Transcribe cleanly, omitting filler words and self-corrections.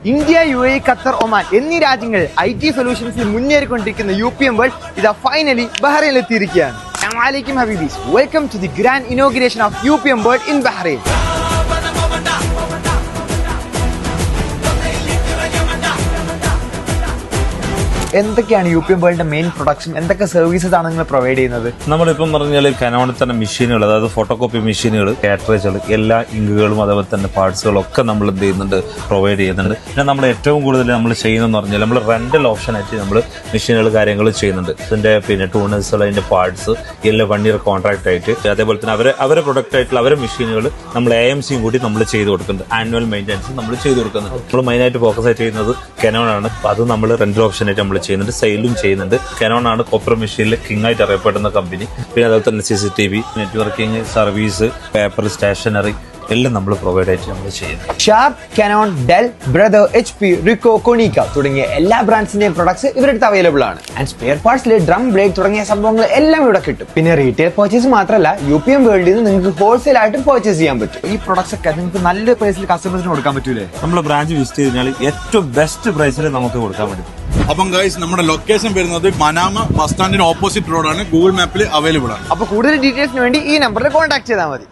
India, UAE, Qatar, Oman എന്നീ രാജ്യങ്ങൾ IT സൊല്യൂഷൻസിൽ മുന്നേറിക്കൊണ്ടിരിക്കുന്ന UPM വേൾഡ് ഇതാ ഫൈനലി ബഹ്റൈനിൽ എത്തിയിരിക്കുകയാണ്. അസ്സലാമു അലൈക്കും ഹബീബീസ്, welcome to the grand inauguration of UPM world in Bahrain. എന്തൊക്കെയാണ് UPM വേൾഡിന്റെ മെയിൻ പ്രൊഡക്ഷൻ, എന്തൊക്കെ സർവീസസ് ആണ് നിങ്ങൾ പ്രൊവൈഡ് ചെയ്യുന്നത്? നമ്മളിപ്പം പറഞ്ഞാൽ കനോണിൽ തന്നെ മെഷീനുകൾ, അതായത് ഫോട്ടോകോപ്പി മെഷീനുകൾ, കാറ്ററേജുകൾ, എല്ലാ ഇങ്കുകളും അതേപോലെ തന്നെ പാർട്സുകളും ഒക്കെ നമ്മൾ എന്ത് ചെയ്യുന്നുണ്ട്, പ്രൊവൈഡ് ചെയ്യുന്നുണ്ട്. പിന്നെ നമ്മൾ ഏറ്റവും കൂടുതൽ നമ്മൾ ചെയ്യുന്നതെന്ന് പറഞ്ഞാൽ നമ്മൾ റെന്റൽ ഓപ്ഷനായിട്ട് നമ്മൾ മെഷീനുകൾ കാര്യങ്ങൾ ചെയ്യുന്നുണ്ട്. അതിന്റെ ടൂണേഴ്സുകൾ, അതിന്റെ പാർട്സ് എല്ലാം 1 ഇയർ കോൺട്രാക്ട് ആയിട്ട്, അതേപോലെ തന്നെ അവരെ പ്രൊഡക്റ്റ് ആയിട്ടുള്ള അവരെ മെഷീനുകൾ നമ്മൾ AMCയും കൂടി നമ്മൾ ചെയ്ത് കൊടുക്കുന്നുണ്ട്. ആനുവൽ മെയിൻ്റെനൻസ് നമ്മൾ ചെയ്ത് കൊടുക്കുന്നുണ്ട്. നമ്മൾ മെയിനായിട്ട് ഫോക്കസ് ആയിട്ട് ചെയ്യുന്നത് കനോൺ ആണ്. അത് നമ്മൾ റെന്റൽ ഓപ്ഷനായിട്ട് നമ്മൾ ചെയ്യുന്നുണ്ട്, സെയിലും ചെയ്യുന്നുണ്ട്. കനോൺ ആണ് കോപ്പർ മെഷീനിൽ കിങ് ആയിട്ട് അറിയപ്പെടുന്ന കമ്പനി. പിന്നെ അതുപോലെ തന്നെ CCTV, networking, service, paper, stationery എല്ലാം നമ്മൾ പ്രൊവൈഡ് ആയിട്ട് നമ്മൾ ചെയ്യുന്നത്. Sharp, Canon, Dell, Brother, HP, Ricoh, Konica തുടങ്ങിയ എല്ലാ ബ്രാൻഡ്സിന്റെയും പ്രൊഡക്ട്സ് ഇവരുടെ അവൈലബിൾ ആണ്. ആൻഡ് സ്പെയർ പാർട്സിൽ ഡ്രം ബ്രേക്ക് തുടങ്ങിയ സംഭവങ്ങൾ എല്ലാം ഇവിടെ കിട്ടും. പിന്നെ റീറ്റെയിൽ പർച്ചേസ് മാത്രമല്ല, UPM വേൾഡിൽ നിന്ന് നിങ്ങൾക്ക് ഹോൾസെയിൽ ആയിട്ട് പർച്ചേസ് ചെയ്യാൻ പറ്റും. ഈ പ്രൊഡക്ട്സ് ഒക്കെ നിങ്ങൾക്ക് നല്ല പ്രൈസിൽ കസ്റ്റമേഴ്സിന് കൊടുക്കാൻ പറ്റൂലേ? നമ്മുടെ ബ്രാഞ്ച് വിസിറ്റ് ചെയ്താൽ ഏറ്റവും ബെസ്റ്റ് പ്രൈസിൽ നമുക്ക് കൊടുക്കാൻ പറ്റും. അപ്പം ഗൈസ്, നമ്മുടെ ലൊക്കേഷൻ വരുന്നത് മനാമ ബസ് സ്റ്റാൻഡിന് ഓപ്പോസിറ്റ് റോഡാണ്. ഗൂഗിൾ മാപ്പിൽ അവൈലബിൾ ആണ്. അപ്പൊ കൂടുതൽ ഡീറ്റെയിൽസിന് വേണ്ടി ഈ നമ്പറിൽ കോൺടാക്ട് ചെയ്താൽ മതി.